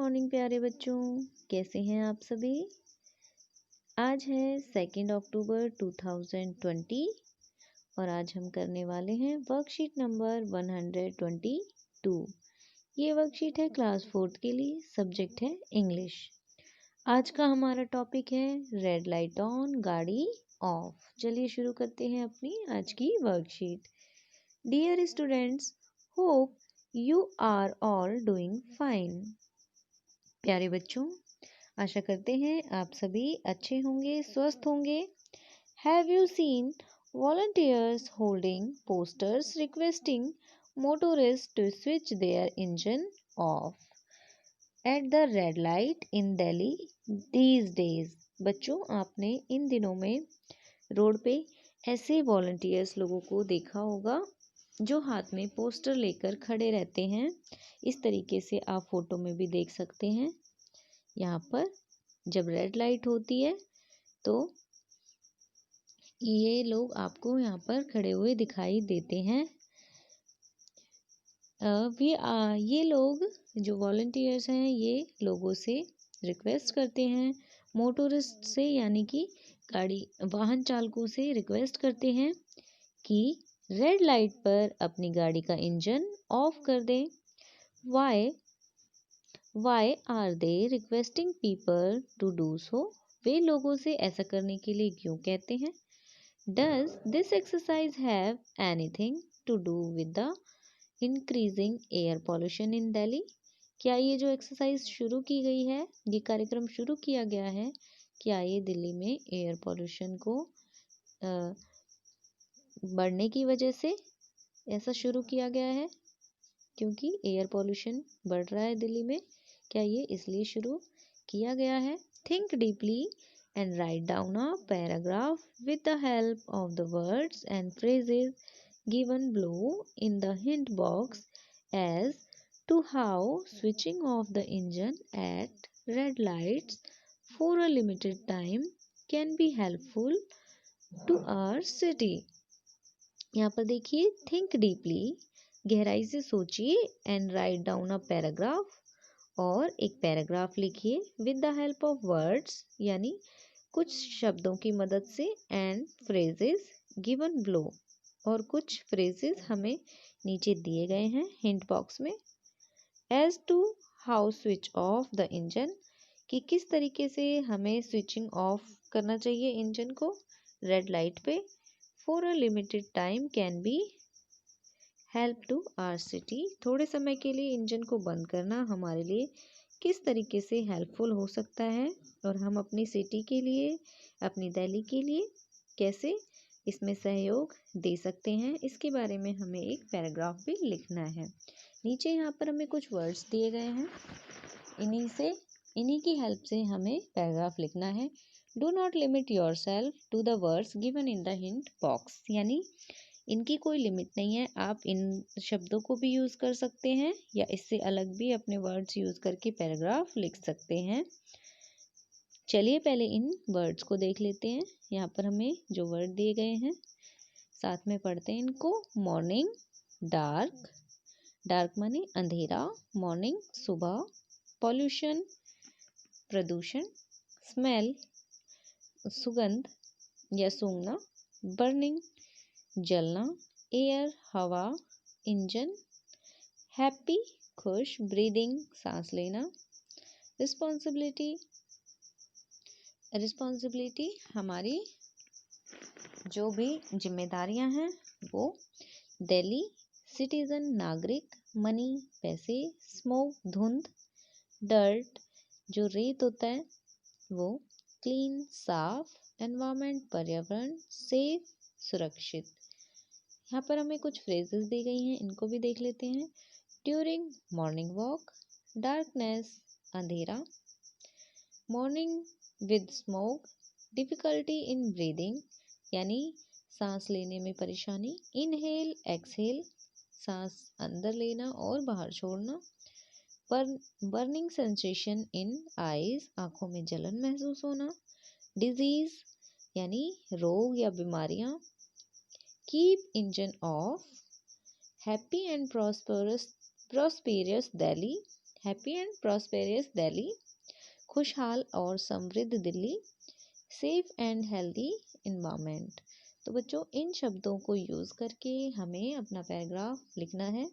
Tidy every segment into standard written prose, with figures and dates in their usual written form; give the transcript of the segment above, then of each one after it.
Morning प्यारे बच्चों, कैसे हैं आप सभी। आज है 2 अक्टूबर 2020 और आज हम करने वाले हैं वर्कशीट नंबर 122। ये वर्कशीट है क्लास 4 के लिए, सब्जेक्ट है इंग्लिश। आज का हमारा टॉपिक है रेड लाइट ऑन गाड़ी ऑफ। चलिए शुरू करते हैं अपनी आज की worksheet. Dear students, hope you are all doing fine. प्यारे बच्चों, आशा करते हैं आप सभी अच्छे होंगे, स्वस्थ होंगे। Have you seen volunteers holding posters requesting motorist to switch their engine off at the red light in Delhi these days. बच्चों, आपने इन दिनों में रोड पे ऐसे वॉलंटियर्स लोगों को देखा होगा जो हाथ में पोस्टर लेकर खड़े रहते हैं। इस तरीके से आप फोटो में भी देख सकते हैं। यहाँ पर जब रेड लाइट होती है तो ये लोग आपको यहाँ पर खड़े हुए दिखाई देते हैं। ये लोग जो वॉलंटियर्स हैं ये लोगों से रिक्वेस्ट करते हैं, मोटोरिस्ट से यानी कि वाहन चालकों से रिक्वेस्ट करते हैं कि रेड लाइट पर अपनी गाड़ी का इंजन ऑफ कर दें। Why are they requesting people to do so? वे लोगों से ऐसा करने के लिए क्यों कहते हैं? Does this exercise have anything to do with the increasing air pollution in Delhi? क्या ये जो एक्सरसाइज शुरू की गई है, ये कार्यक्रम शुरू किया गया है, क्या ये दिल्ली में एयर पॉल्यूशन को बढ़ने की वजह से ऐसा शुरू किया गया है? क्योंकि एयर पॉल्यूशन बढ़ रहा है दिल्ली में, क्या ये इसलिए शुरू किया गया है? Think deeply and write down a paragraph with the help of the words and phrases given below in the hint box as to how switching off the engine at red lights for a limited time can be helpful to our city. यहाँ पर देखिए, think deeply, गहराई से सोचिए, and write down a paragraph, और एक paragraph लिखिए, with the help of words यानी कुछ शब्दों की मदद से, एंड फ्रेजेस गिवन बिलो, और कुछ फ्रेजेस हमें नीचे दिए गए हैं हिंट बॉक्स में। As to how switch off the engine, कि किस तरीके से हमें स्विचिंग ऑफ करना चाहिए इंजन को रेड लाइट पे। For a limited time can be help to our city, थोड़े समय के लिए इंजन को बंद करना हमारे लिए किस तरीके से हेल्पफुल हो सकता है, और हम अपनी सिटी के लिए, अपनी दिल्ली के लिए कैसे इसमें सहयोग दे सकते हैं, इसके बारे में हमें एक पैराग्राफ भी लिखना है। नीचे यहाँ पर हमें कुछ वर्ड्स दिए गए हैं, इन्हीं की हेल्प से हमें पैराग्राफ लिखना है। Do not limit yourself to the words given in the hint box, यानी इनकी कोई लिमिट नहीं है, आप इन शब्दों को भी यूज़ कर सकते हैं या इससे अलग भी अपने वर्ड्स यूज़ करके पैराग्राफ लिख सकते हैं। चलिए पहले इन वर्ड्स को देख लेते हैं। यहाँ पर हमें जो वर्ड दिए गए हैं साथ में पढ़ते हैं इनको। मॉर्निंग, डार्क, डार्क माने अंधेरा, मॉर्निंग सुबह, पॉल्यूशन प्रदूषण, स्मेल सुगंध या सूंघना, बर्निंग जलना, एयर हवा, इंजन, हैप्पी खुश, ब्रीदिंग सांस लेना, रिस्पॉन्सिबिलिटी, रिस्पॉन्सिबिलिटी हमारी जो भी जिम्मेदारियां हैं वो, दिल्ली सिटीजन नागरिक, मनी पैसे, स्मोक धुंध, डर्ट जो रेत होता है वो, क्लीन साफ, एनवायरनमेंट पर्यावरण, सेफ सुरक्षित। यहाँ पर हमें कुछ फ्रेजेस दी गई हैं, इनको भी देख लेते हैं। ड्यूरिंग मॉर्निंग वॉक, डार्कनेस अंधेरा, morning with smoke, difficulty in breathing यानी सांस लेने में परेशानी, इनहेल एक्सहेल सांस अंदर लेना और बाहर छोड़ना, बर्निंग सेंसेशन इन आईज आँखों में जलन महसूस होना, डिजीज यानी रोग या बीमारियां, keep engine of, happy and prosperous Delhi, happy and prosperous Delhi, खुशहाल और समृद्ध Delhi, safe and healthy environment. तो बच्चों इन शब्दों को यूज़ करके हमें अपना पैराग्राफ लिखना है।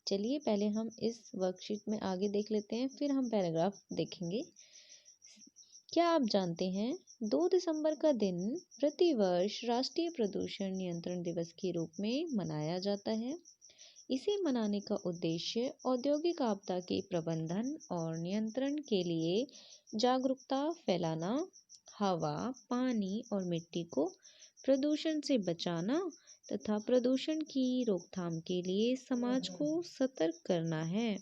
चलिए पहले हम इस वर्कशीट में आगे देख लेते हैं, फिर हम पैराग्राफ देखेंगे। क्या आप जानते हैं 2 दिसंबर का दिन प्रतिवर्ष राष्ट्रीय प्रदूषण नियंत्रण दिवस के रूप में मनाया जाता है। इसे मनाने का उद्देश्य औद्योगिक आपदा के प्रबंधन और नियंत्रण के लिए जागरूकता फैलाना, हवा, पानी और मिट्टी को प्रदूषण से बचाना तथा प्रदूषण की रोकथाम के लिए समाज को सतर्क करना है।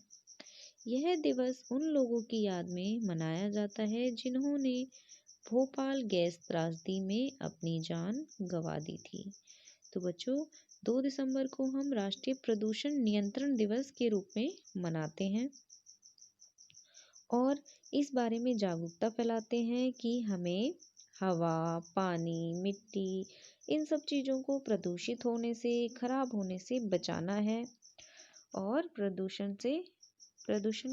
यह दिवस उन लोगों की याद में मनाया जाता है जिन्होंने भोपाल गैस त्रासदी में अपनी जान गंवा दी थी। तो बच्चों 2 दिसंबर को हम राष्ट्रीय प्रदूषण नियंत्रण दिवस के रूप में मनाते हैं और इस बारे में जागरूकता फैलाते हैं कि हमें हवा, पानी, मिट्टी इन सब चीज़ों को प्रदूषित होने से, खराब होने से बचाना है और प्रदूषण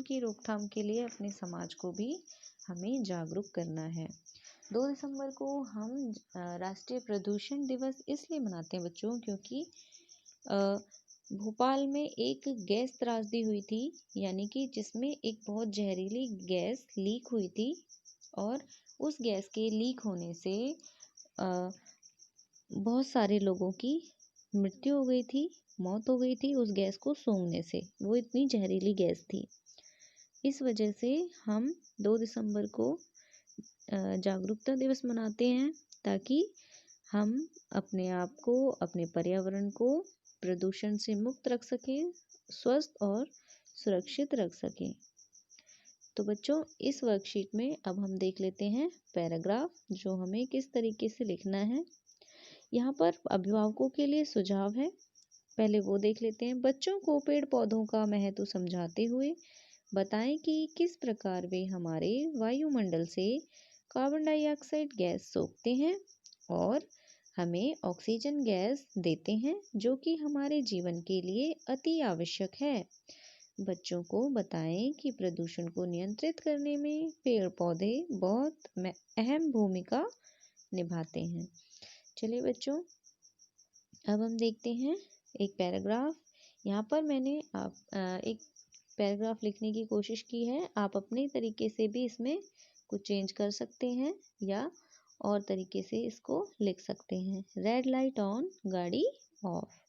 की रोकथाम के लिए अपने समाज को भी हमें जागरूक करना है। 2 दिसंबर को हम राष्ट्रीय प्रदूषण दिवस इसलिए मनाते हैं बच्चों क्योंकि भोपाल में एक गैस त्रासदी हुई थी, यानी कि जिसमें एक बहुत जहरीली गैस लीक हुई थी और उस गैस के लीक होने से बहुत सारे लोगों की मृत्यु हो गई थी, मौत हो गई थी उस गैस को सूंघने से। वो इतनी जहरीली गैस थी। इस वजह से हम 2 दिसंबर को जागरूकता दिवस मनाते हैं ताकि हम अपने आप को, अपने पर्यावरण को प्रदूषण से मुक्त रख सकें, स्वस्थ और सुरक्षित रख सकें। तो बच्चों इस वर्कशीट में अब हम देख लेते हैं पैराग्राफ, जो हमें किस तरीके से लिखना है। यहाँ पर अभिभावकों के लिए सुझाव है, पहले वो देख लेते हैं। बच्चों को पेड़ पौधों का महत्व समझाते हुए बताएं कि किस प्रकार वे हमारे वायुमंडल से कार्बन डाइऑक्साइड गैस सोखते हैं और हमें ऑक्सीजन गैस देते हैं, जो कि हमारे जीवन के लिए अति आवश्यक है। बच्चों को बताएं कि प्रदूषण को नियंत्रित करने में पेड़ पौधे बहुत अहम भूमिका निभाते हैं। चलिए बच्चों अब हम देखते हैं एक पैराग्राफ। यहाँ पर मैंने एक पैराग्राफ लिखने की कोशिश की है। आप अपने तरीके से भी इसमें कुछ चेंज कर सकते हैं या और तरीके से इसको लिख सकते हैं। रेड लाइट ऑन, गाड़ी off.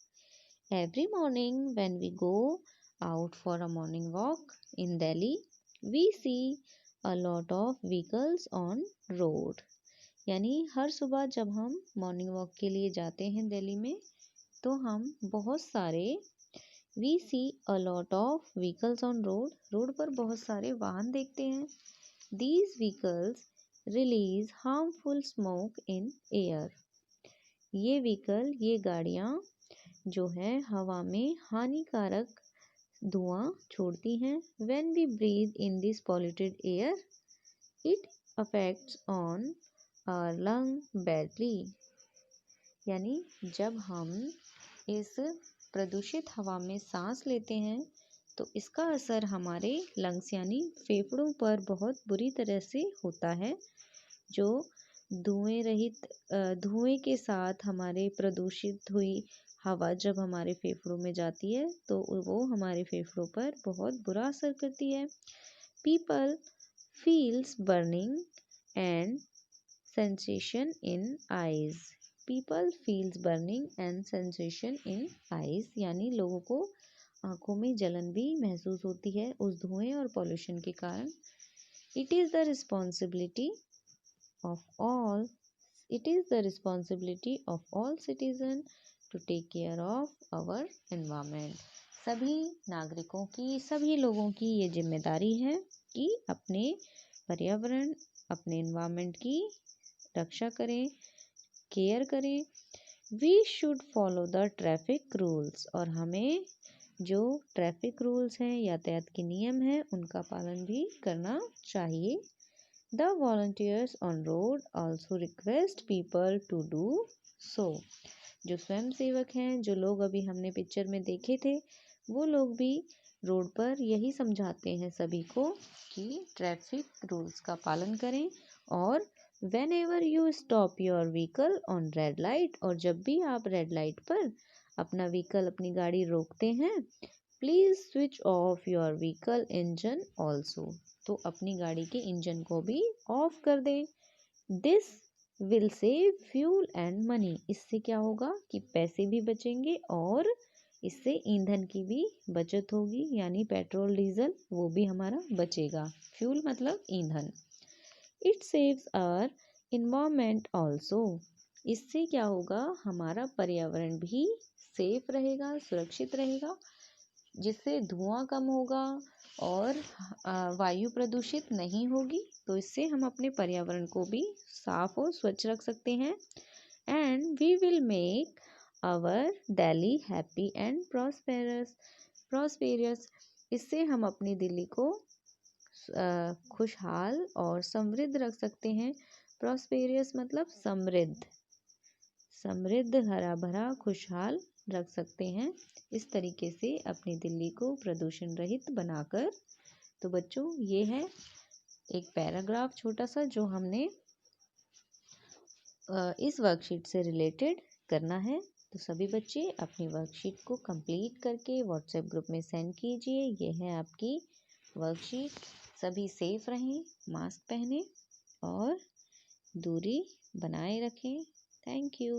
Every morning when we go out for a morning walk in Delhi, we see a lot of vehicles on road. यानी हर सुबह जब हम मॉर्निंग वॉक के लिए जाते हैं दिल्ली में तो हम बहुत सारे we see a lot of vehicles on road, road पर बहुत सारे वाहन देखते हैं। These vehicles release harmful smoke in air. ये व्हीकल, ये गाड़ियाँ जो है हवा में हानिकारक धुआं छोड़ती हैं। When we breathe in this polluted air, it affects on our lung badly. यानी जब हम इस प्रदूषित हवा में सांस लेते हैं तो इसका असर हमारे लंग्स यानी फेफड़ों पर बहुत बुरी तरह से होता है। जो धुएं के साथ हमारे प्रदूषित हुई हवा जब हमारे फेफड़ों में जाती है तो वो हमारे फेफड़ों पर बहुत बुरा असर करती है। People feels burning and sensation in eyes. People feels burning and sensation in eyes. यानी लोगों को आंखों में जलन भी महसूस होती है उस धुएं और पॉल्यूशन के कारण। It is the responsibility of all citizens to take care of our environment. सभी नागरिकों की, सभी लोगों की ये जिम्मेदारी है कि अपने पर्यावरण, अपने एनवायरनमेंट की रक्षा करें, केयर करें। We should follow the traffic rules. और हमें जो ट्रैफिक रूल्स हैं, यातायात के नियम हैं, उनका पालन भी करना चाहिए। The volunteers on road also request people to do so. जो स्वयं सेवक हैं, जो लोग अभी हमने पिक्चर में देखे थे, वो लोग भी रोड पर यही समझाते हैं सभी को कि ट्रैफिक रूल्स का पालन करें और whenever you stop your vehicle on red light, और जब भी आप रेड लाइट पर अपना व्हीकल अपनी गाड़ी रोकते हैं, please switch off your vehicle engine also, तो अपनी गाड़ी के इंजन को भी ऑफ कर दें। This will save fuel and money, इससे क्या होगा कि पैसे भी बचेंगे और इससे ईंधन की भी बचत होगी, यानी पेट्रोल डीजल वो भी हमारा बचेगा। फ्यूल मतलब ईंधन। It saves our environment also, इससे क्या होगा हमारा पर्यावरण भी सेफ रहेगा, सुरक्षित रहेगा, जिससे धुआं कम होगा और वायु प्रदूषित नहीं होगी। तो इससे हम अपने पर्यावरण को भी साफ और स्वच्छ रख सकते हैं। And we will make our Delhi happy and prosperous, इससे हम अपनी दिल्ली को खुशहाल और समृद्ध रख सकते हैं। प्रॉस्पेरियस मतलब समृद्ध, समृद्ध, हरा भरा, खुशहाल रख सकते हैं इस तरीके से अपनी दिल्ली को प्रदूषण रहित बनाकर। तो बच्चों ये है एक पैराग्राफ छोटा सा जो हमने इस वर्कशीट से रिलेटेड करना है। तो सभी बच्चे अपनी वर्कशीट को कंप्लीट करके व्हाट्सएप ग्रुप में सेंड कीजिए। ये है आपकी वर्कशीट। सभी सेफ रहें, मास्क पहने और दूरी बनाए रखें। Thank you.